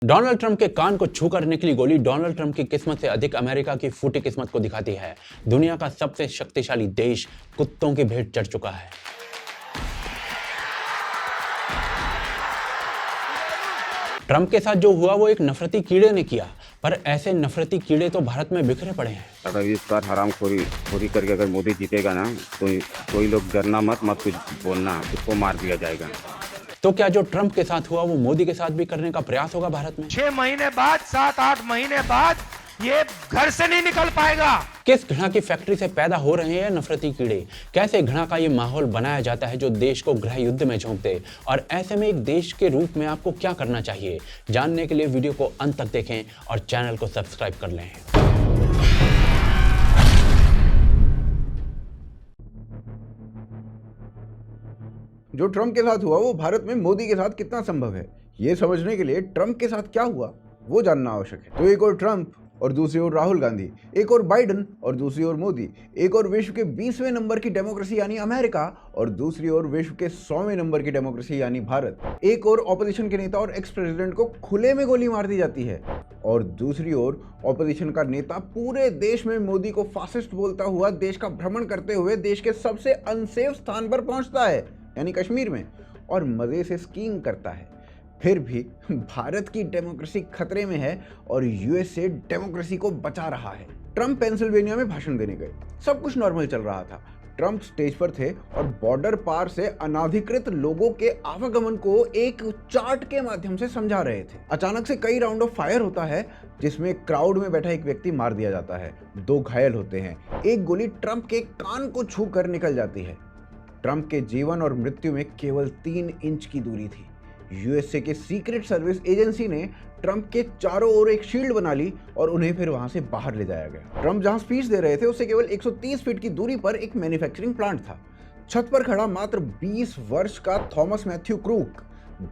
Donald Trump के कान को छूकर निकली गोली डोनाल्ड ट्रंप की किस्मत से अधिक अमेरिका की फूटी किस्मत को दिखाती है। दुनिया का सबसे शक्तिशाली देश कुत्तों की भेंट चढ़ चुका है। ट्रंप के साथ जो हुआ वो एक नफरती कीड़े ने किया, पर ऐसे नफरती कीड़े तो भारत में बिखरे पड़े हैं। अगर इस बार हरामखोरी करके अगर मोदी जीतेगा ना तो कोई लोग डरना मत कुछ बोलना, उसको मार दिया जाएगा। तो क्या जो ट्रंप के साथ हुआ वो मोदी के साथ भी करने का प्रयास होगा भारत में? 6 महीने बाद 7-8 महीने बाद ये घर से नहीं निकल पाएगा। किस घृणा की फैक्ट्री से पैदा हो रहे हैं नफरती कीड़े? कैसे घृणा का ये माहौल बनाया जाता है जो देश को गृह युद्ध में झोंक दे? और ऐसे में एक देश के रूप में आपको क्या करना चाहिए? जानने के लिए वीडियो को अंत तक देखें और चैनल को सब्सक्राइब कर लें। जो ट्रंप के साथ हुआ वो भारत में मोदी के साथ कितना संभव है, ये समझने के लिए ट्रंप के साथ क्या हुआ वो जानना आवश्यक है। तो एक और ट्रंप और दूसरी ओर राहुल गांधी, एक और बाइडेन और दूसरी ओर मोदी, एक और विश्व के 20वें नंबर की डेमोक्रेसी यानी अमेरिका और दूसरी ओर विश्व के 100वें नंबर की डेमोक्रेसी यानी भारत। एक और ऑपोजिशन के नेता और एक्स प्रेसिडेंट को खुले में गोली मार दी जाती है और दूसरी ओर ऑपोजिशन का नेता पूरे देश में मोदी को फासिस्ट बोलता हुआ देश का भ्रमण करते हुए देश के सबसे अनसेफ स्थान पर पहुंचता है यानी कश्मीर में, और मजे से स्कीइंग करता है। फिर भी भारत की डेमोक्रेसी खतरे में है और यूएसए डेमोक्रेसी को बचा रहा है। ट्रंप पेंसिल्वेनिया में भाषण देने गए, सब कुछ नॉर्मल चल रहा था। ट्रंप स्टेज पर थे और बॉर्डर पार से अनाधिकृत लोगों के आवागमन को एक चार्ट के माध्यम से समझा रहे थे। अचानक से कई राउंड ऑफ फायर होता है जिसमें क्राउड में बैठा एक व्यक्ति मार दिया जाता है, 2 घायल होते हैं। एक गोली ट्रंप के कान को छू कर निकल जाती है। ट्रंप के जीवन और मृत्यु में केवल 3 इंच की दूरी थी। यूएसए के सीक्रेट सर्विस एजेंसी ने ट्रंप के चारों ओर एक शील्ड बना ली और उन्हें फिर वहां से बाहर ले जाया गया। ट्रंप जहां स्पीच दे रहे थे उससे केवल 130 फीट की दूरी पर एक मैन्युफैक्चरिंग प्लांट था। छत पर खड़ा मात्र 20 वर्ष का थॉमस मैथ्यू क्रूक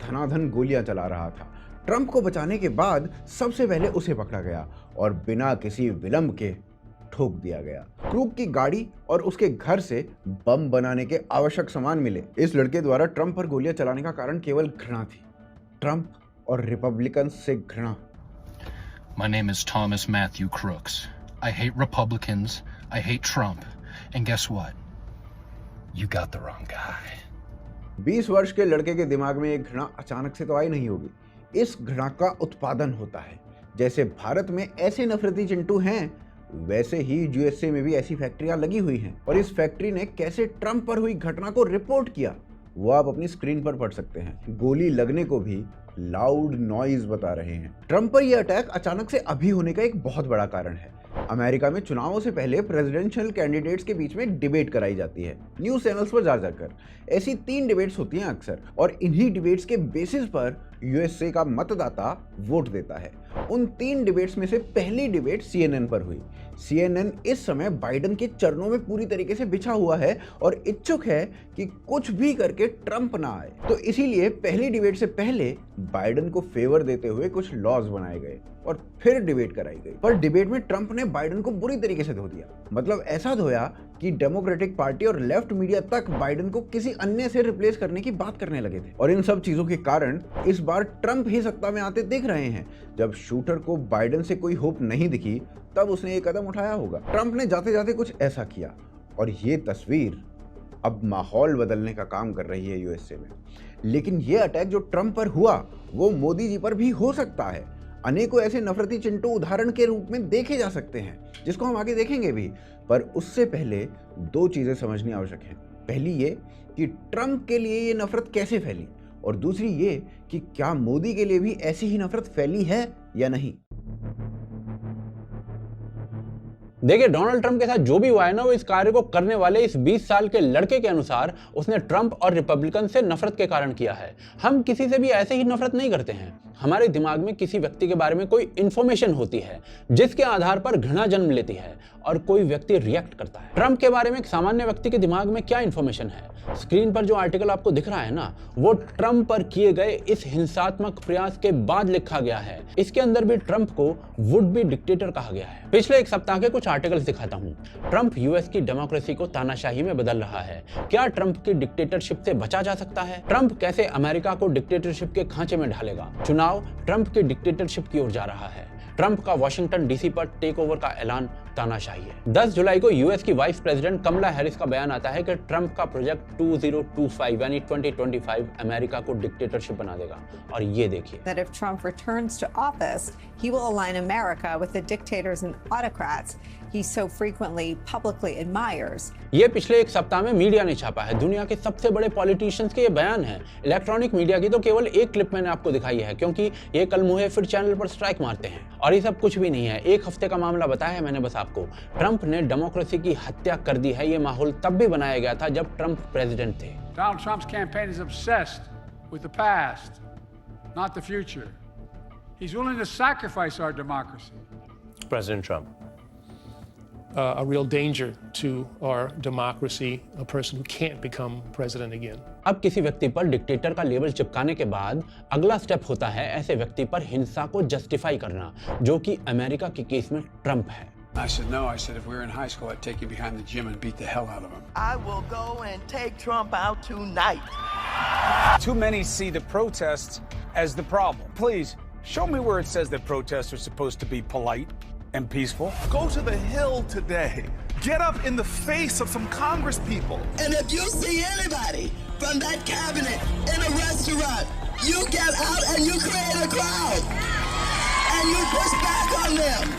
धनाधन गोलियां चला रहा था। ट्रंप को बचाने के बाद सबसे पहले उसे पकड़ा गया और बिना किसी विलंब के ठोक दिया गया। क्रूक की गाड़ी और उसके घर से बम बनाने के आवश्यक सामान मिले। इस लड़के द्वारा ट्रंप पर गोलियां चलाने का कारण केवल घृणा थी, ट्रंप और रिपब्लिकन से घृणा। My name is Thomas Matthew Crooks. I hate Republicans, I hate Trump, and guess what? You got the wrong guy. 20 वर्ष के लड़के के दिमाग में एक घृणा अचानक से तो आई नहीं होगी। इस घृणा का उत्पादन होता है। जैसे भारत में ऐसे नफरती चिंटू हैं, वैसे ही यूएसए में भी ऐसी फैक्ट्रियां लगी हुई हैं और इस फैक्ट्री ने कैसे ट्रंप पर हुई घटना को रिपोर्ट किया वो आप अपनी स्क्रीन पर पढ़ सकते हैं। गोली लगने को भी लाउड नॉइज बता रहे हैं। ट्रंप पर यह अटैक अचानक से अभी होने का एक बहुत बड़ा कारण है। अमेरिका में चुनावों से पहले प्रेसिडेंशियल कैंडिडेट्स के बीच में डिबेट कराई जाती है न्यूज चैनल्स पर जा जाकर। ऐसी 3 डिबेट्स होती हैं अक्सर और इन्हीं डिबेट्स के बेसिस पर यूएसए का मतदाता वोट देता है। उन 3 डिबेट्स में से पहली डिबेट सीएनएन पर हुई। सीएनएन इस समय बाइडेन के चरणों में पूरी तरीके से बिछा हुआ है और इच्छुक है कि कुछ भी करके ट्रंप ना आए। तो इसीलिए पहली डिबेट से पहले बाइडेन को फेवर देते हुए कुछ लॉज बनाए गए और फिर डिबेट कराई गई। पर डिबेट में ट्रंप ने बाइडेन को बुरी तरीके से धो दिया, मतलब ऐसा धोया कि डेमोक्रेटिक पार्टी और लेफ्ट मीडिया तक बाइडेन को किसी अन्य से रिप्लेस करने की बात करने लगे थे। और इन सब चीजों के कारण इस बार ट्रंप ही सत्ता में आते दिख रहे हैं। जब शूटर को बाइडेन से कोई होप नहीं दिखी तब उसने ये कदम उठाया होगा। ट्रंप ने जाते जाते कुछ ऐसा किया और ये तस्वीर अब माहौल बदलने का काम कर रही है यूएसए में। लेकिन ये अटैक जो ट्रंप पर हुआ वो मोदी जी पर भी हो सकता है। अनेकों ऐसे नफरती चिंटू उदाहरण के रूप में देखे जा सकते हैं जिसको हम आगे देखेंगे भी, पर उससे पहले 2 चीजें समझनी आवश्यक हैं। पहली ये कि ट्रंप के लिए ये नफरत कैसे फैली और दूसरी ये कि क्या मोदी के लिए भी ऐसी ही नफरत फैली है या नहीं। देखिए, डोनाल्ड ट्रंप के साथ जो भी हुआ है ना वो इस कार्य को करने वाले इस 20 साल के लड़के के अनुसार उसने ट्रंप और रिपब्लिकन से नफरत के कारण किया है। हम किसी से भी ऐसे ही नफरत नहीं करते हैं। हमारे दिमाग में किसी व्यक्ति के बारे में कोई इंफॉर्मेशन होती है जिसके आधार पर घृणा जन्म लेती है और कोई व्यक्ति रिएक्ट करता है। ट्रंप के बारे में एक सामान्य व्यक्ति के दिमाग में क्या इंफॉर्मेशन है? स्क्रीन पर जो आर्टिकल आपको दिख रहा है ना वो ट्रंप पर किए गए इस हिंसात्मक प्रयास के बाद लिखा गया है। इसके अंदर भी ट्रंप को वुड बी डिक्टेटर कहा गया है। पिछले 1 सप्ताह के कुछ आर्टिकल्स दिखाता हूँ। ट्रंप यूएस की डेमोक्रेसी को तानाशाही में बदल रहा है। क्या ट्रंप की डिक्टेटरशिप से बचा जा सकता है? ट्रंप कैसे अमेरिका को डिक्टेटरशिप के खांचे में ढालेगा? चुनाव ट्रंप की डिक्टेटरशिप की ओर जा रहा है। ट्रंप का वॉशिंगटन डीसी पर टेक ओवर का ऐलान तानाशाही है। 10 जुलाई को यूएस की वाइस प्रेसिडेंट कमला हैरिस का बयान आता है कि ट्रंप का प्रोजेक्ट 2025 यानी 2025 अमेरिका को डिक्टेटरशिप बना देगा। और ये देखिए, that if Trump returns to office, he will align America with the dictators and autocrats he so frequently publicly admires. ये पिछले एक सप्ताह में मीडिया ने छापा है। दुनिया के सबसे बड़े पॉलिटिशियंस के ये बयान है। इलेक्ट्रॉनिक मीडिया की तो केवल एक क्लिप मैंने आपको दिखाई है, क्योंकि ये कल मुझे फिर चैनल पर स्ट्राइक मारते हैं। और ये सब कुछ भी नहीं है, एक हफ्ते का मामला बताया है मैंने बस आपको। ट्रंप ने डेमोक्रेसी की हत्या कर दी है। ये माहौल तब भी बनाया गया था जब ट्रंप प्रेसिडेंट थे। Donald Trump's campaign is obsessed with the past, not the future. He's willing to sacrifice our democracy. President Trump. A real danger to our democracy, a person who can't become president again. अब किसी व्यक्ति पर dictator का label चिपकाने के बाद अगला step होता है ऐसे व्यक्ति पर हिंसा को जस्टिफाई करना, जो कि अमेरिका के केस में ट्रंप है। I said no. I said if we were in high school, I'd take you behind the gym and beat the hell out of him. I will go and take Trump out tonight. Too many see the protests as the problem. Please, show me where it says that protests are supposed to be polite and peaceful. Go to the Hill today. Get up in the face of some Congress people. And if you see anybody from that cabinet in a restaurant, you get out and you create a crowd. And you push back on them.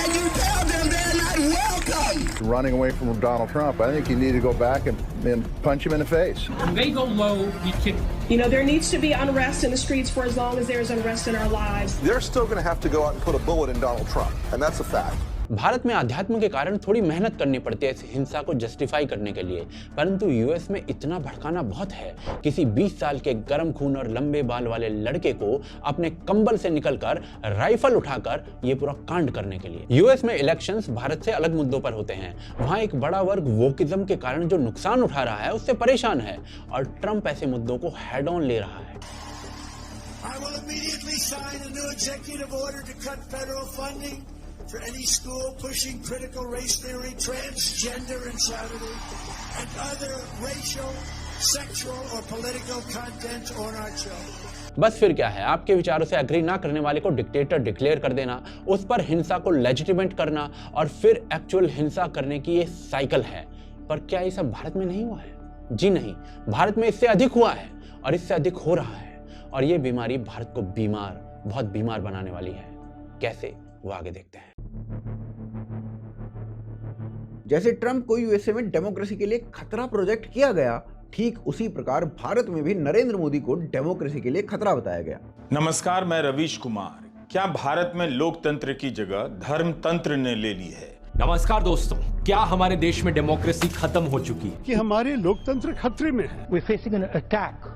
And you tell them they're not welcome. Running away from Donald Trump, I think you need to go back and punch him in the face. When they go low, we kick. You know, there needs to be unrest in the streets for as long as there's unrest in our lives. They're still going to have to go out and put a bullet in Donald Trump, and that's a fact. Bharat में अध्यात्म के कारण थोड़ी मेहनत करनी पड़ती है इस हिंसा को जस्टिफाई करने के लिए, परंतु यूएस में इतना भड़काना बहुत है। किसी 20 साल के गर्म खून और लंबे बाल वाले लड़के को अपने कंबल से निकलकर राइफल उठाकर ये पूरा कांड करने के लिए। यूएस में इलेक्शंस भारत से अलग मुद्दों पर होते हैं। वहां एक बड़ा वर्ग वोकिज्म के कारण जो नुकसान उठा रहा है उससे परेशान है, और ट्रंप ऐसे मुद्दों को हेड ऑन ले रहा है। I will immediately sign a new executive order to cut federal funding for any school pushing critical race theory, transgender insanity, and other racial, sexual, or political content on our children. बस फिर क्या है, आपके विचारों से agree ना करने वाले को डिक्टेटर डिक्लेयर कर देना, उस पर हिंसा को लेजिटिमेट करना और फिर एक्चुअल हिंसा करने की ये साइकिल है। पर क्या ये सब भारत में नहीं हुआ है? जी नहीं, भारत में इससे अधिक हुआ है और इससे अधिक हो रहा है, और ये बीमारी भारत को बीमार, बहुत बीमार बनाने वाली है। कैसे, वो आगे देखते हैं। जैसे ट्रंप को यूएसए में डेमोक्रेसी के लिए खतरा प्रोजेक्ट किया गया, ठीक उसी प्रकार भारत में भी नरेंद्र मोदी को डेमोक्रेसी के लिए खतरा बताया गया। नमस्कार, मैं रवीश कुमार। क्या भारत में लोकतंत्र की जगह धर्मतंत्र ने ले ली है? नमस्कार दोस्तों, क्या हमारे देश में डेमोक्रेसी खत्म हो चुकी है? कि हमारे लोकतंत्र खतरे में है। We're facing an attack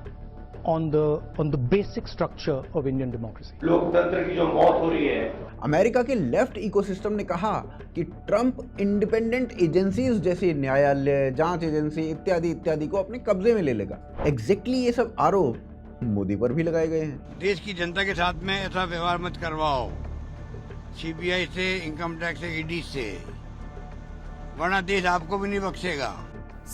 on the basic structure of Indian democracy. लोकतंत्र की जो मौत हो रही है। अमेरिका के लेफ्ट इकोसिस्टम ने कहा कि ट्रंप इंडिपेंडेंट एजेंसीज जैसे न्यायालय, जांच एजेंसी इत्यादि इत्यादि को अपने कब्जे में ले लेगा। एग्जैक्टली ये सब आरोप मोदी पर भी लगाए गए हैं। देश की जनता के साथ में ऐसा व्यवहार मत करवाओ, सीबीआई से, इनकम टैक्स से, ईडी से, वरना देश आपको भी नहीं बख्शेगा।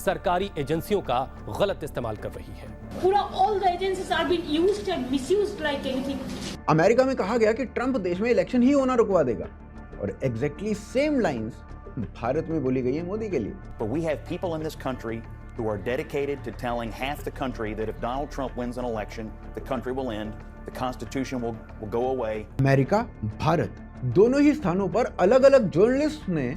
सरकारी एजेंसियों का गलत इस्तेमाल कर रही है। पूरा all the agencies are being used and misused like anything. America में कहा गया कि ट्रंप देश में इलेक्शन ही होना रुकवा देगा, और एग्जैक्टली सेम लाइंस भारत में बोली गई है मोदी के लिए। But we have people in this country who are dedicated to telling half the country that if Donald Trump wins an election, the country will end, the Constitution will go away. America, Bharat दोनों ही स्थानों पर अलग-अलग journalist ने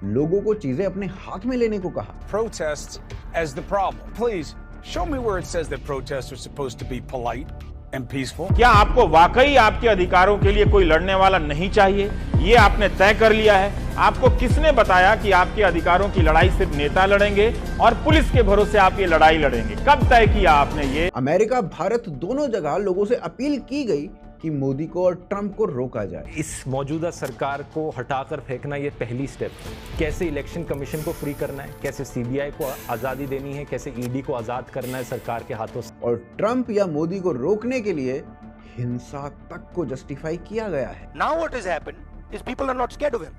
लोगों को चीजें अपने हाथ में लेने को कहा। Protests as the problem. Please, show me where it says that protests are supposed to be polite and peaceful. क्या आपको वाकई आपके अधिकारों के लिए कोई लड़ने वाला नहीं चाहिए? ये आपने तय कर लिया है? आपको किसने बताया कि आपके अधिकारों की लड़ाई सिर्फ नेता लड़ेंगे और पुलिस के भरोसे आप ये लड़ाई लड़ेंगे? कब तय किया आपने ये? अमेरिका, भारत दोनों जगह लोगों से अपील की गई कि मोदी को और ट्रंप को रोका जाए। इस मौजूदा सरकार को हटाकर फेंकना ये पहली स्टेप है। कैसे इलेक्शन कमीशन को फ्री करना है, कैसे सीबीआई को आजादी देनी है, कैसे ईडी को आजाद करना है सरकार के हाथों से। और ट्रंप या मोदी को रोकने के लिए हिंसा तक को जस्टिफाई किया गया है। Now what has happened is people are not scared of him.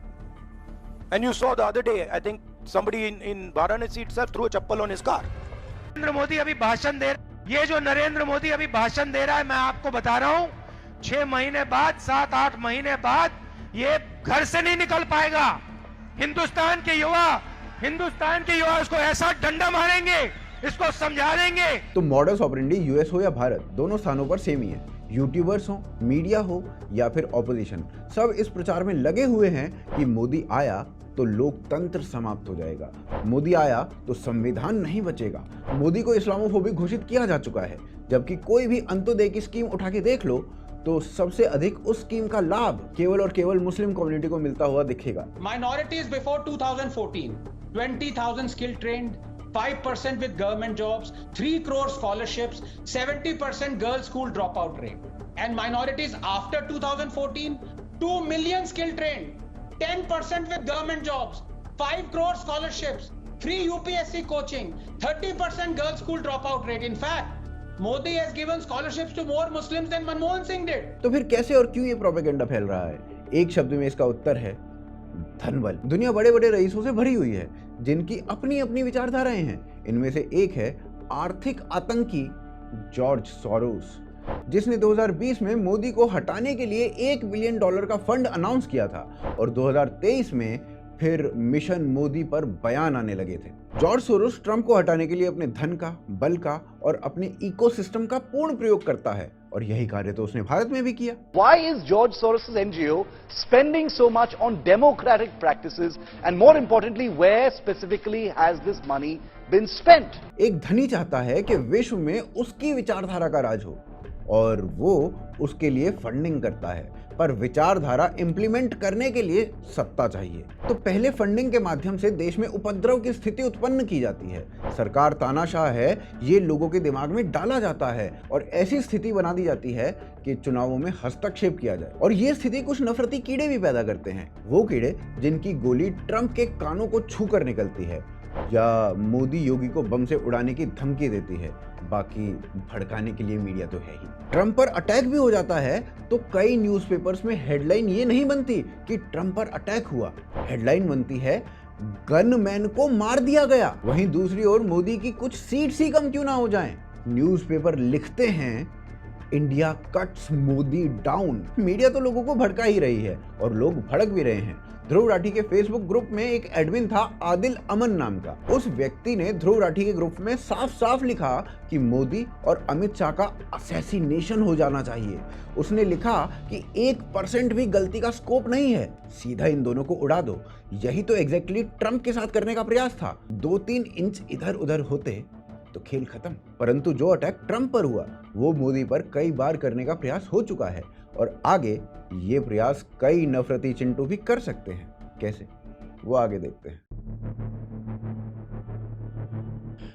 And you saw the other day, I think somebody in Varanasi itself threw a chappal on his car. Narendra Modi अभी भाषण दे, ये जो नरेंद्र मोदी अभी भाषण दे रहा है, मैं आपको बता रहा हूं 6 महीने बाद, 7-8 महीने बाद ये घर से नहीं निकल पाएगा। हिंदुस्तान के युवा इसको ऐसा डंडा मारेंगे, इसको समझा देंगे। तो मॉडस ऑपरेंडी यूएस हो या भारत, दोनों स्थानों पर सेम ही है। यूट्यूबर्स हो, मीडिया हो या फिर ऑपोजिशन, सब इस प्रचार में लगे हुए हैं कि मोदी आया तो लोकतंत्र समाप्त हो जाएगा, मोदी आया तो संविधान नहीं बचेगा। मोदी को इस्लामोफोबिक घोषित किया जा चुका है, जबकि कोई भी अंत्योदय की स्कीम उठा के देख लो तो सबसे अधिक उस स्कीम का लाभ केवल और केवल मुस्लिम कम्युनिटी को मिलता हुआ दिखेगा। Minorities before 2014, 20,000 skill trained, 5% with government jobs, 3 crore scholarships, 70% girls school dropout rate. And minorities after 2014, 2 million skill trained, 10% with government jobs, 5 crore scholarships, free UPSC coaching, 30% girls school dropout rate. In fact, Modi has given scholarships to more Muslims than Manmohan Singh did. तो फिर कैसे और क्यों ये propaganda फैल रहा है? एक शब्द में इसका उत्तर है धनबल। दुनिया बड़े बड़े रईसों से भरी हुई है जिनकी अपनी अपनी विचारधाराएं हैं। इनमें से एक है आर्थिक आतंकी जॉर्ज सोरोस, जिसने 2020 में मोदी को हटाने के लिए $1 बिलियन का फंड अनाउंस किया था और 2023 में फिर मिशन मोदी पर बयान आने लगे थे। जॉर्ज सोरोस ट्रंप को हटाने के लिए अपने धन का, बल का और अपने इकोसिस्टम का पूर्ण प्रयोग करता है और यही कार्य तो उसने भारत में भी किया। Why is George Soros' NGO spending so much on democratic practices and more importantly where specifically has this money been spent? एक धनी चाहता है कि विश्व में उसकी विचारधारा का राज हो और वो उसके लिए फंडिंग करता है, पर विचारधारा इंप्लीमेंट करने के लिए सत्ता चाहिए। तो पहले फंडिंग के माध्यम से देश में उपद्रव की स्थिति उत्पन्न की जाती है, सरकार तानाशाह है ये लोगों के दिमाग में डाला जाता है और ऐसी स्थिति बना दी जाती है कि चुनावों में हस्तक्षेप किया जाए। और ये स्थिति कुछ नफरती कीड़े भी पैदा करते हैं, वो कीड़े जिनकी गोली ट्रंप के कानों को छू कर निकलती है या मोदी योगी को बम से उड़ाने की धमकी देती है। बाकी भड़काने के लिए मीडिया तो है ही। ट्रंप पर अटैक भी हो जाता है तो कई न्यूज़पेपर्स में हेडलाइन ये नहीं बनती कि ट्रंप पर अटैक हुआ, हेडलाइन बनती है गनमैन को मार दिया गया। वहीं दूसरी ओर मोदी की कुछ सीट्स ही कम क्यों ना हो जाएं, न्यूज़पेपर लिखते हैं India cuts Modi down. Media तो लोगों को भड़का ही रही है और लोग भड़क भी रहे हैं। ध्रुव राठी के फेसबुक ग्रुप में एक एडमिन था आदिल अमन नाम का। उस व्यक्ति ने ध्रुव राठी के ग्रुप में साफ साफ लिखा कि मोदी और अमित शाह का असैसिनेशन हो जाना चाहिए। उसने लिखा कि 1% भी गलती का स्कोप नहीं है, सीधा इन दोनों को उड़ा दो। यही तो एग्जैक्टली ट्रंप के साथ करने का प्रयास था। 2-3 इंच इधर उधर होते तो खेल खत्म। परंतु जो अटैक ट्रंप पर हुआ वो मोदी पर कई बार करने का प्रयास हो चुका है और आगे ये प्रयास कई नफरती चिंटू भी कर सकते हैं। कैसे, वो आगे देखते हैं।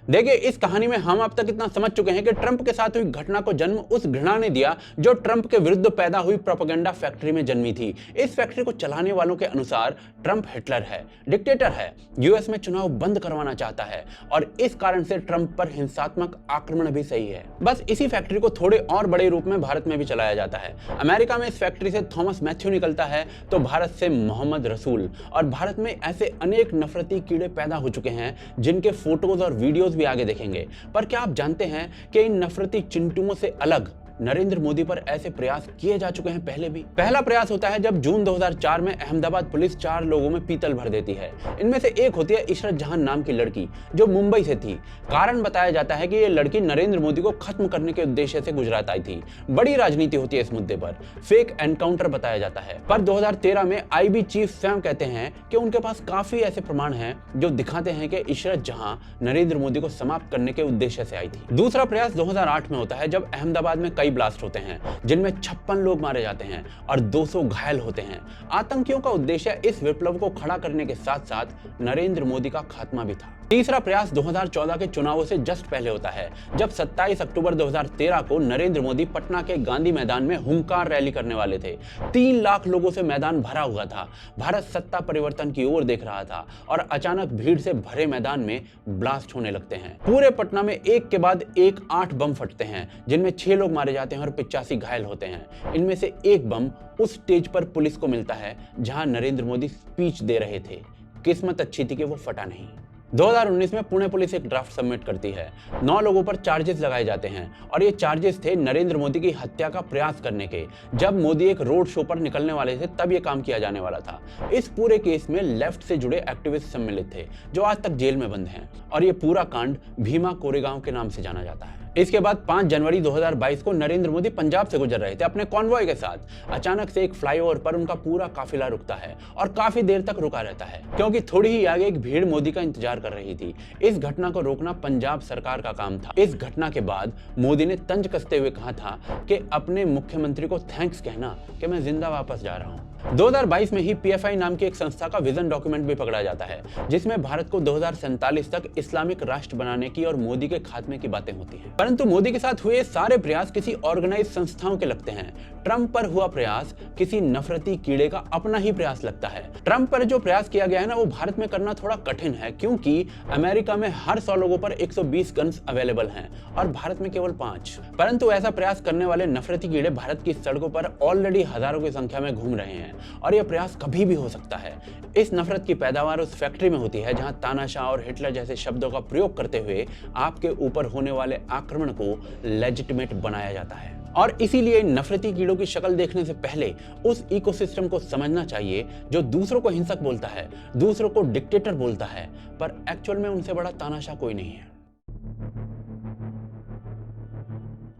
देखिए, इस कहानी में हम अब तक इतना समझ चुके हैं कि ट्रंप के साथ हुई घटना को जन्म उस घृणा ने दिया जो ट्रंप के विरुद्ध पैदा हुई प्रोपेगेंडा फैक्ट्री में जन्मी थी। इस फैक्ट्री को चलाने वालों के अनुसार ट्रंप हिटलर है, डिक्टेटर है, यूएस में चुनाव बंद करवाना चाहता है और इस कारण से ट्रंप पर हिंसात्मक आक्रमण भी सही है। बस इसी फैक्ट्री को थोड़े और बड़े रूप में भारत में भी चलाया जाता है। अमेरिका में इस फैक्ट्री से थॉमस मैथ्यू निकलता है तो भारत से मोहम्मद रसूल, और भारत में ऐसे अनेक नफरती कीड़े पैदा हो चुके हैं जिनके फोटोज और वीडियोज भी आगे देखेंगे। पर क्या आप जानते हैं कि इन नफरती चिंटुओं से अलग नरेंद्र मोदी पर ऐसे प्रयास किए जा चुके हैं पहले भी। पहला प्रयास होता है जब जून 2004 में अहमदाबाद पुलिस 4 लोगों में पीतल भर देती है। इनमें से एक होती है इशरत जहां नाम की लड़की जो मुंबई से थी। कारण बताया जाता है कि ये लड़की नरेंद्र मोदी को खत्म करने के उद्देश्य से गुजरात आई थी। बड़ी राजनीति होती है इस मुद्दे पर, फेक एनकाउंटर बताया जाता है। पर 2013 में आईबी चीफ स्वयं कहते हैं कि उनके पास काफी ऐसे प्रमाण हैं जो दिखाते हैं कि इशरत जहां नरेंद्र मोदी को समाप्त करने के उद्देश्य से आई थी। दूसरा प्रयास 2008 में होता है जब अहमदाबाद में ब्लास्ट होते हैं जिनमें 56 लोग मारे जाते हैं और 200 घायल होते हैं। आतंकियों का उद्देश्य इस विप्लव को खड़ा करने के साथ साथ नरेंद्र मोदी का खात्मा भी था। तीसरा प्रयास 2014 के चुनावों से जस्ट पहले होता है जब 27 अक्टूबर 2013 को नरेंद्र मोदी पटना के गांधी मैदान में हुंकार रैली करने वाले थे। 3 लाख लोगों से मैदान भरा हुआ था। भारत सत्ता परिवर्तन की ओर देख रहा था और अचानक भीड़ से भरे मैदान में ब्लास्ट होने लगते हैं। पूरे पटना में एक के बाद एक 8 बम फटते हैं जिनमें 6 लोग मारे जाते हैं और 85 घायल होते हैं। इनमें से एक बम उस स्टेज पर पुलिस को मिलता है जहां नरेंद्र मोदी स्पीच दे रहे थे। किस्मत अच्छी थी कि वो फटा नहीं। 2019 में पुणे पुलिस एक ड्राफ्ट सबमिट करती है। 9 लोगों पर चार्जेस लगाए जाते हैं और ये चार्जेस थे नरेंद्र मोदी की हत्या का प्रयास करने के। जब मोदी एक रोड शो पर निकलने वाले थे तब ये काम किया जाने वाला था। इस पूरे केस में लेफ्ट से जुड़े एक्टिविस्ट सम्मिलित थे जो आज तक जेल में बंद हैं और ये पूरा कांड भीमा कोरेगांव के नाम से जाना जाता है। इसके बाद 5 जनवरी 2022 को नरेंद्र मोदी पंजाब से गुजर रहे थे अपने कॉन्वॉय के साथ। अचानक से एक फ्लाईओवर पर उनका पूरा काफिला रुकता है और काफी देर तक रुका रहता है क्योंकि थोड़ी ही आगे एक भीड़ मोदी का इंतजार कर रही थी। इस घटना को रोकना पंजाब सरकार का काम था। इस घटना के बाद मोदी ने तंज कसते हुए कहा था कि अपने मुख्यमंत्री को थैंक्स कहना कि मैं जिंदा वापस जा रहा हूं। 2022 में ही PFI नाम की एक संस्था का विजन डॉक्यूमेंट भी पकड़ा जाता है जिसमें भारत को 2047 तक इस्लामिक राष्ट्र बनाने की और मोदी के खात्मे की बातें होती हैं। परंतु मोदी के साथ हुए सारे प्रयास किसी ऑर्गेनाइज संस्थाओं के लगते हैं। ट्रंप पर हुआ प्रयास किसी नफरती कीड़े का अपना ही प्रयास लगता है। ट्रंप पर जो प्रयास किया गया है ना वो भारत में करना थोड़ा कठिन है क्योंकि अमेरिका में हर 100 लोगों पर 120 गन्स अवेलेबल हैं और भारत में केवल 5। परंतु ऐसा प्रयास करने वाले नफरती कीड़े भारत की सड़कों पर ऑलरेडी हजारों की संख्या में घूम रहे हैं और यह प्रयास कभी भी हो सकता है। इस नफरत की पैदावार उस फैक्ट्री में होती है जहां तानाशाह और हिटलर जैसे शब्दों का प्रयोग करते हुए आपके ऊपर होने वाले आक्रमण को लेजिटिमेट बनाया जाता है। और इसीलिए नफरती कीड़ों की शक्ल देखने से पहले उस इकोसिस्टम को समझना चाहिए जो दूसरों को हिंसक बोलता है, दूसरों को डिक्टेटर बोलता है, पर एक्चुअल में उनसे बड़ा तानाशाह कोई नहीं है।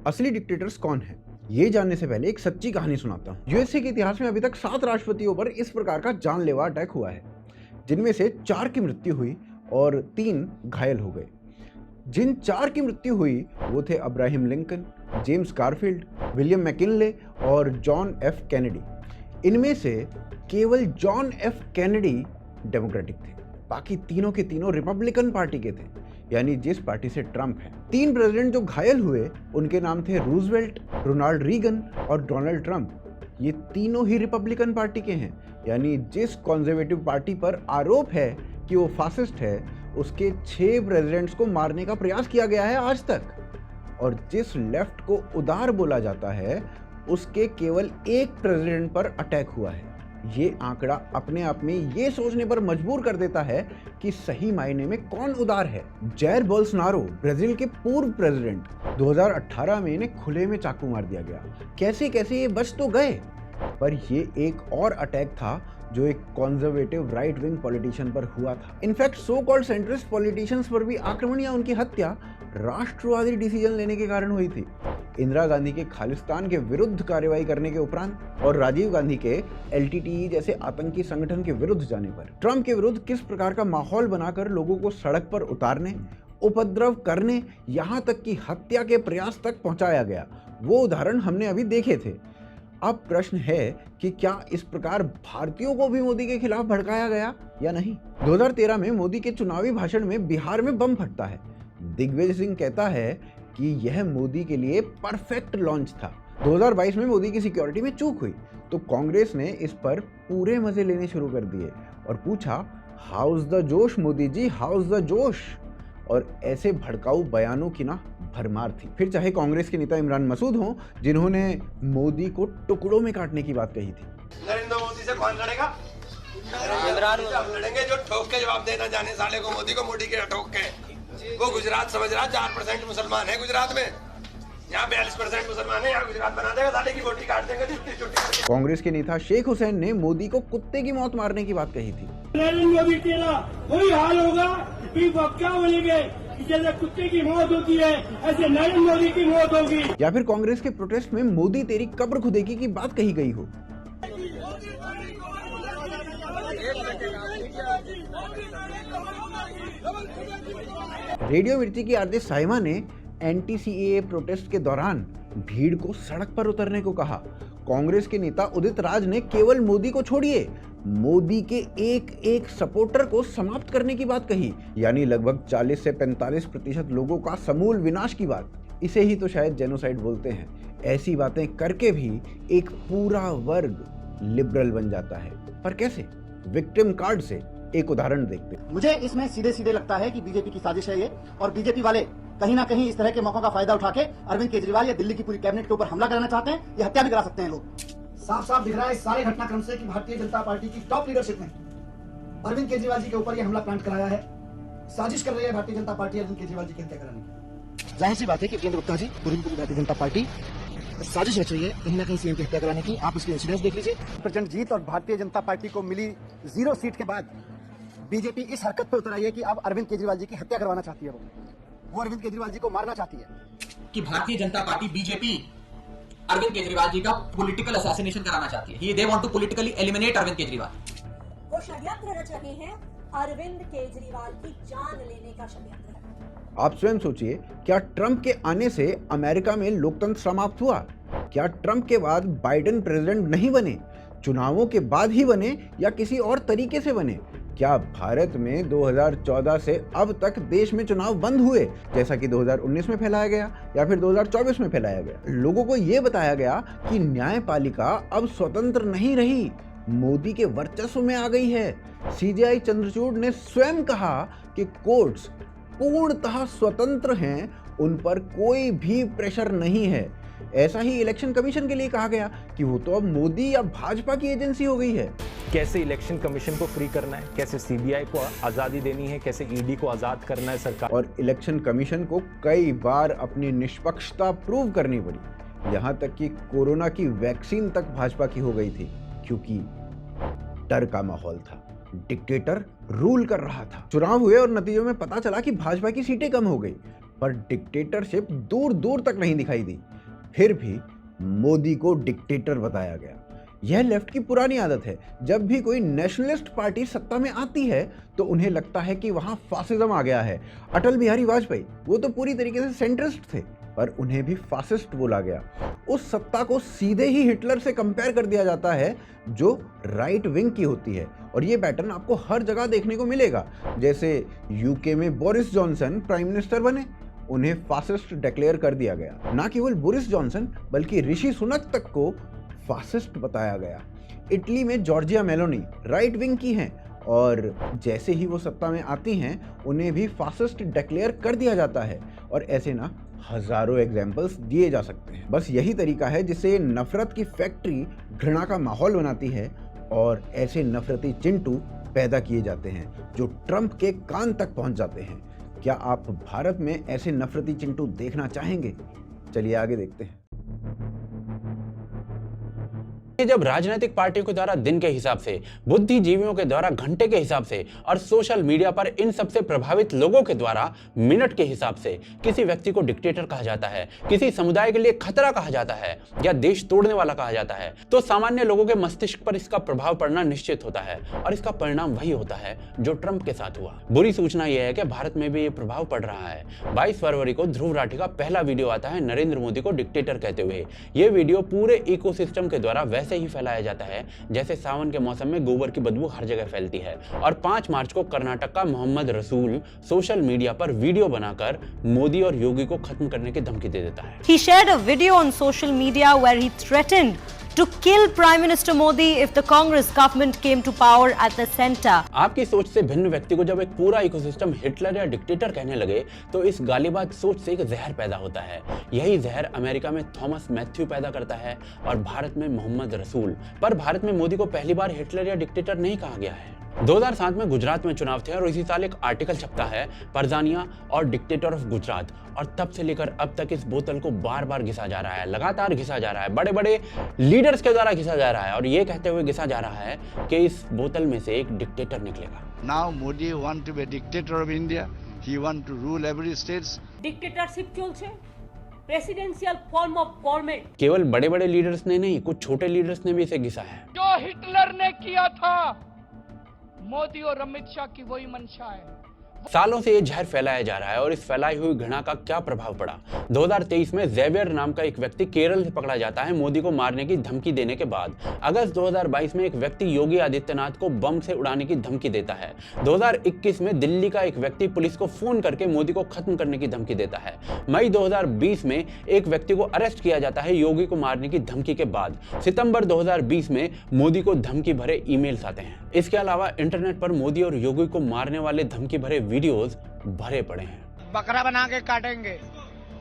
असली डिक्टेटर्स कौन है ये जानने से पहले एक सच्ची कहानी सुनाता हूँ। यूएसए के इतिहास में अभी तक 7 राष्ट्रपतियों पर इस प्रकार का जानलेवा अटैक हुआ है जिनमें से 4 की मृत्यु हुई और 3 घायल हो गए। जिन 4 की मृत्यु हुई वो थे Abraham Lincoln, James Garfield, William McKinley और जॉन एफ कैनेडी। इनमें से केवल जॉन एफ कैनेडी डेमोक्रेटिक थे, बाकी तीनों के तीनों रिपब्लिकन पार्टी के थे, यानी जिस पार्टी से ट्रंप है। 3 प्रेसिडेंट जो घायल हुए उनके नाम थे रूजवेल्ट, रोनाल्ड रीगन और डोनाल्ड ट्रंप। ये तीनों ही रिपब्लिकन पार्टी के हैं, यानी जिस कॉन्जर्वेटिव पार्टी पर आरोप है कि वो फासिस्ट है उसके 6 प्रेसिडेंट्स को मारने का प्रयास किया गया है आज तक। और जिस लेफ्ट को उदार बोला जाता है उसके केवल 1 प्रेसिडेंट पर अटैक हुआ है। ये आंकड़ा अपने आप में ये सोचने पर मजबूर कर देता है कि सही मायने में कौन उदार है। जैर बोल्सोनारो ब्राजील के पूर्व प्रेसिडेंट, 2018 में इन्हें खुले में चाकू मार दिया गया। कैसे कैसे ये बच तो गए, पर ये एक और अटैक था जो एक कॉन्जर्वेटिव राइट विंग पॉलिटिशियन पर हुआ था। In fact so called centrist politicians पर भी आक्रमण या उनकी हत्या राष्ट्रवादी डिसीजन लेने के कारण हुई थी। इंदिरा गांधी के खालिस्तान के विरुद्ध कार्रवाई करने के उपरांत और राजीव गांधी के LTTE जैसे आतंकी संगठन के विरुद्ध जाने पर ट्रंप के विरुद्ध किस प्रकार का माहौल बनाकर लोगों को सड़क पर उतारने, उपद्रव करने, यहाँ तक कि हत्या के प्रयास तक पहुंचाया गया, वो उदाहरण हमने अभी देखे थे। अब प्रश्न है कि क्या इस प्रकार भारतीयों को भी मोदी के खिलाफ भड़काया गया या नहीं। 2013 में मोदी के चुनावी भाषण में बिहार में बम फटता है। दिग्विजय सिंह कहता है कि यह मोदी के लिए परफेक्ट लॉन्च था। 2022 में मोदी की सिक्योरिटी में चूक हुई तो कांग्रेस ने इस पर पूरे मजे लेने शुरू कर दिए और पूछा, हाउस द जोश मोदी जी, हाउस द जोश। और ऐसे भड़काऊ बयानों की ना भरमार थी। फिर चाहे कांग्रेस के नेता इमरान मसूद हों जिन्होंने मोदी को टुकड़ों में काटने की बात कही थी। नरेंद्र मोदी से कौन लड़ेगा? इमरान हम लड़ेंगे जो ठोक के जवाब देना जाने साले को, मोदी को मोदी के ठोक के। वो गुजरात समझ रहा 4% मुसलमान है गुजरात में, यहाँ 42% मुसलमान है, यहाँ गुजरात बना देगा, साले की बोटी काट देंगे। कांग्रेस के नेता शेख हुसैन ने मोदी को कुत्ते की मौत मारने की बात कही थी। नरेंद्र मोदी तेरा वही हाल होगा कि वो क्या बोलेंगे, जैसे कुत्ते की मौत होती है ऐसे नरेंद्र मोदी की मौत होगी। या फिर कांग्रेस के प्रोटेस्ट में मोदी तेरी कब्र खुदेगी की बात कही गई हो। रेडियो मिर्ची की आरजे साइमा ने एंटी-CAA प्रोटेस्ट के दौरान भीड़ को सड़क पर उतरने को कहा। कांग्रेस के नेता उदित राज ने केवल मोदी को छोड़िए, मोदी के एक सपोर्टर को समाप्त करने की बात कही, यानी लगभग 40 से 45% लोगों का समूल विनाश की बात। इसे ही तो शायद जेनोसाइड बोलते हैं। ऐसी बातें करके भी एक पूरा वर्ग लिबरल बन जाता है, पर कैसे? विक्टिम कार्ड से एक उदाहरण देखते हैं। मुझे इसमें सीधे सीधे लगता है कि बीजेपी की साजिश है ये, और बीजेपी वाले कहीं ना कहीं इस तरह के मौकों का फायदा उठा के अरविंद केजरीवाल या दिल्ली की पूरी कैबिनेट के ऊपर हमला कराना चाहते हैं, ये हत्या भी करा सकते हैं लोग। साफ साफ दिख रहा है इस सारे घटनाक्रम से कि भारतीय जनता पार्टी की टॉप लीडरशिप में अरविंद केजरीवाल जी के ऊपर ये हमला प्लांट कराया है, साजिश कर रही है भारतीय जनता पार्टी अरविंद केजरीवाल जी की हत्या कराने की। जाहिर सी बात है कि प्रियंका गुप्ता जी, पूरी भारतीय जनता पार्टी साजिश रच रही है कहीं ना कहीं सीएम की हत्या कराने की। आप उसकी इंसिडेंस देख लीजिए। प्रचंड जीत और भारतीय जनता पार्टी को मिली 0 सीट के बाद बीजेपी इस हरकत पे उतर आई है कि अब अरविंद केजरीवाल जी की हत्या करवाना चाहती है। वो अरविंद केजरीवाल जी को मारना चाहती है कि भारतीय जनता पार्टी बीजेपी अरविंद केजरीवाल जी का पॉलिटिकल असैसिनेशन कराना चाहती है। They want to politically eliminate Arvind Kejriwal. वो षड्यंत्र रच रहे हैं, अरविंद केजरीवाल की जान लेने का षड्यंत्र है। आप स्वयं सोचिए, क्या ट्रंप के आने से अमेरिका में लोकतंत्र समाप्त हुआ? क्या ट्रंप के बाद बाइडेन प्रेसिडेंट नहीं बने, चुनावों के बाद ही बने या किसी और तरीके से बने? क्या भारत में 2014 से अब तक देश में चुनाव बंद हुए, जैसा कि 2019 में फैलाया गया या फिर 2024 में फैलाया गया? लोगों को यह बताया गया कि न्यायपालिका अब स्वतंत्र नहीं रही, मोदी के वर्चस्व में आ गई है। सीजेआई चंद्रचूड़ ने स्वयं कहा कि कोर्ट्स पूर्णतः स्वतंत्र हैं, उन पर कोई भी प्रेशर नहीं है। ऐसा ही इलेक्शन कमीशन के लिए कहा गया कि वो तो अब मोदी या भाजपा की एजेंसी हो गई है। कैसे इलेक्शन कमीशन को फ्री करना है, कैसे सीबीआई को आजादी देनी है, कैसे ईडी को आजाद करना है सरकार। और इलेक्शन कमीशन को कई बार अपनी निष्पक्षता प्रूव करनी पड़ी, यहां तक कि कोरोना की वैक्सीन तक भाजपा की हो गई थी, क्योंकि डर का माहौल था, डिक्टेटर रूल कर रहा था। चुनाव हुए और नतीजों में पता चला कि भाजपा की सीटें कम हो गई, पर डिक्टेटरशिप दूर दूर तक नहीं दिखाई दी। फिर भी मोदी को डिक्टेटर बताया गया। यह लेफ्ट की पुरानी आदत है, जब भी कोई नेशनलिस्ट पार्टी सत्ता में आती है तो उन्हें लगता है कि वहां फासिज्म आ गया है। अटल बिहारी वाजपेयी, वो तो पूरी तरीके से सेंट्रिस्ट थे, पर उन्हें भी फासिस्ट बोला गया। उस सत्ता को सीधे ही हिटलर से कंपेयर कर दिया जाता है, जो राइट विंग की होती है। और ये पैटर्न आपको हर जगह देखने को मिलेगा। जैसे यूके में बोरिस जॉनसन प्राइम मिनिस्टर बने, उन्हें फासिस्ट डिक्लेयर कर दिया गया। ना केवल बोरिस जॉनसन बल्कि ऋषि सुनक तक को फासिस्ट बताया गया। इटली में जॉर्जिया मेलोनी राइट विंग की हैं, और जैसे ही वो सत्ता में आती हैं उन्हें भी फासिस्ट डिक्लेयर कर दिया जाता है। और ऐसे ना हजारों एग्जाम्पल्स दिए जा सकते हैं। बस यही तरीका है जिससे नफरत की फैक्ट्री घृणा का माहौल बनाती है और ऐसे नफरती चिंटू पैदा किए जाते हैं जो ट्रंप के कान तक पहुंच जाते हैं। क्या आप भारत में ऐसे नफरती चिंटू देखना चाहेंगे? चलिए आगे देखते हैं। जब राजनीतिक पार्टियों के द्वारा दिन के हिसाब से, बुद्धिजीवियों के द्वारा घंटे के हिसाब से और सोशल मीडिया पर इन सबसे प्रभावित लोगों के द्वारा मिनट के हिसाब से किसी व्यक्ति को डिक्टेटर कहा जाता है, किसी समुदाय के लिए खतरा कहा जाता है या देश तोड़ने वाला कहा जाता है, तो सामान्य लोगों के मस्तिष्क पर इसका प्रभाव पड़ना निश्चित होता है। और इसका परिणाम वही होता है जो ट्रंप के साथ हुआ। बुरी सूचना यह है कि भारत में भी ये प्रभाव पड़ रहा है। 22 फरवरी को ध्रुव राठी का पहला वीडियो आता है नरेंद्र मोदी को डिक्टेटर कहते हुए। यह वीडियो पूरे इकोसिस्टम के द्वारा वैसे ही फैलाया जाता है जैसे सावन के मौसम में गोबर की बदबू हर जगह फैलती है। और 5 मार्च को कर्नाटक का मोहम्मद रसूल सोशल मीडिया पर वीडियो बनाकर मोदी और योगी को खत्म करने की धमकी दे देता है। He shared a video on social media where he threatened to kill Prime Minister Modi if the Congress government came to power at the center. आपकी सोच से भिन्न व्यक्ति को जब एक पूरा इकोसिस्टम हिटलर या डिक्टेटर कहने लगे तो इस गालिबाज सोच से एक जहर पैदा होता है। यही जहर अमेरिका में थॉमस मैथ्यू पैदा करता है और भारत में मोहम्मद रसूल। पर भारत में मोदी को पहली बार हिटलर या डिक्टेटर नहीं कहा गया है। 2007 में गुजरात में चुनाव थे और इसी साल एक आर्टिकल छपता है परजानिया और डिक्टेटर ऑफ गुजरात, और तब से लेकर अब तक इस बोतल को बार बार घिसा जा रहा है, लगातार घिसा जा रहा है, बड़े बड़े लीडर्स के द्वारा घिसा जा रहा है और ये कहते हुए घिसा जा रहा है कि इस बोतल में से एक डिक्टेटर निकलेगा। Now Modi want to be a dictator of India. He want to rule every states. Dictatorship चलছে, प्रेसिडेंशियल फॉर्म ऑफ गवर्नमेंट। केवल बड़े बड़े लीडर्स ने नहीं, कुछ छोटे लीडर्स ने भी इसे घिसा है। जो हिटलर ने किया था, मोदी और अमित शाह की वही मंशा है। सालों से ये जहर फैलाया जा रहा है और इस फैलाई हुई घृणा का क्या प्रभाव पड़ा। 2023 में जेवियर नाम का एक व्यक्ति केरल से पकड़ा जाता है मोदी को मारने की धमकी देने के बाद। अगस्त 2022 में एक व्यक्ति योगी आदित्यनाथ को बम से उड़ाने की धमकी देता है। 2021 में दिल्ली का एक व्यक्ति पुलिस को फोन करके मोदी को खत्म करने की धमकी देता है। मई 2020 में एक व्यक्ति को अरेस्ट किया जाता है योगी को मारने की धमकी के बाद। सितंबर 2020 में मोदी को धमकी भरे ईमेल्स आते हैं। इसके अलावा इंटरनेट पर मोदी और योगी को मारने वाले धमकी भरे वीडियोस भरे पड़े हैं। बकरा बना के काटेंगे,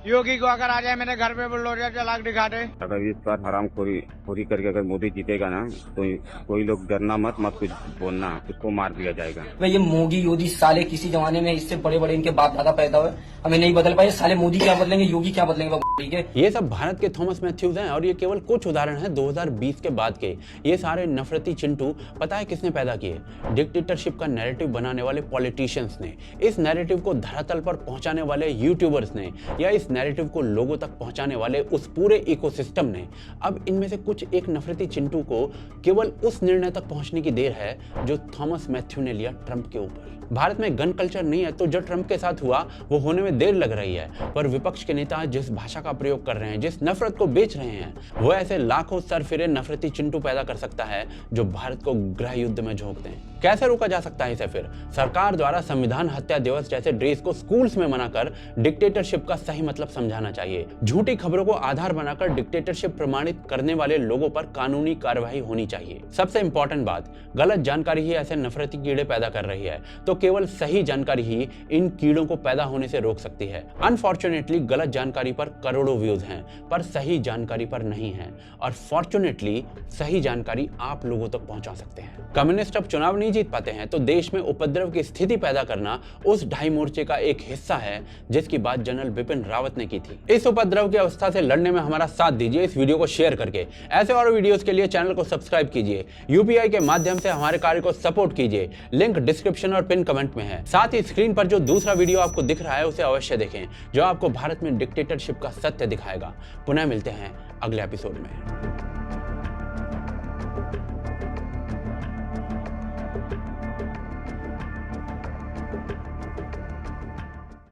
योगी को अगर आ जाए मेरे घर पे बुलडोजर चला के दिखा दे। अगर इस बार हरामखोरी करके अगर मोदी जीतेगा ना तो कोई लोग डरना मत कुछ बोलना, उसको मार दिया जाएगा। भाई ये मोदी योगी साले किसी जमाने में इससे बड़े बड़े इनके बाप दादा पैदा हुए, हमें नहीं बदल पाए। साले मोदी क्या बदलेंगे, योगी क्या बदलेंगे, ठीक है। ये सब भारत के थॉमस मैथ्यूज हैं और ये केवल कुछ उदाहरण हैं 2020 के बाद के। ये सारे नफरती चिंटू पता है किसने पैदा किए? डिक्टेटरशिप का नैरेटिव बनाने वाले पॉलिटिशियंस ने, इस नैरेटिव को धरातल पर पहुंचाने वाले यूट्यूबर्स ने, या इस नैरेटिव को लोगों तक पहुंचाने वाले उस पूरे इकोसिस्टम ने। अब इनमें से कुछ एक नफरती चिंटू को केवल उस निर्णय तक पहुंचने की देर है जो थॉमस मैथ्यू ने लिया ट्रंप के ऊपर। भारत में गन कल्चर नहीं है, तो जो ट्रंप के साथ हुआ वो होने में देर लग रही है, पर विपक्ष के नेता जिस भाषा का प्रयोग कर रहे हैं, जिस नफरत को बेच रहे हैं, वो ऐसे लाखों सरफिरे नफरती चिंटू पैदा कर सकता है जो भारत को गृह युद्ध में झोंकते हैं। कैसे रोका जा सकता है इसे? फिर सरकार द्वारा संविधान हत्या दिवस जैसे ड्रेस को स्कूल्स में मनाकर डिक्टेटरशिप का सही मतलब समझाना चाहिए। झूठी खबरों को आधार बनाकर डिक्टेटरशिप प्रमाणित करने वाले लोगों पर कानूनी कार्रवाई होनी चाहिए। सबसे इंपॉर्टेंट बात, गलत जानकारी ही ऐसे नफरती कीड़े पैदा कर रही है, तो केवल सही जानकारी ही इन कीड़ों को पैदा होने से रोक सकती है। अनफॉर्चुनेटली गलत जानकारी पर करोड़ों व्यूज हैं, पर सही जानकारी पर नहीं है, और फॉर्चुनेटली सही जानकारी आप लोगों तक पहुंचा सकते हैं। कम्युनिस्ट अब चुनाव नहीं जीत पाते हैं, तो देश में उपद्रव की स्थिति पैदा करना उस ढाई मोर्चे का एक हिस्सा है जिसकी बात जनरल बिपिन रावत ने की थी। इस उपद्रव की अवस्था से लड़ने में हमारा साथ दीजिए इस वीडियो को शेयर करके। ऐसे और वीडियोस के लिए चैनल को सब्सक्राइब कीजिए। यूपीआई के माध्यम से हमारे कार्य को सपोर्ट कीजिए। लिंक डिस्क्रिप्शन और पिन कमेंट में है। साथ ही स्क्रीन पर जो दूसरा वीडियो आपको दिख रहा है उसे अवश्य देखें, जो आपको भारत में डिक्टेटरशिप का सत्य दिखाएगा। पुनः मिलते हैं अगले एपिसोड में।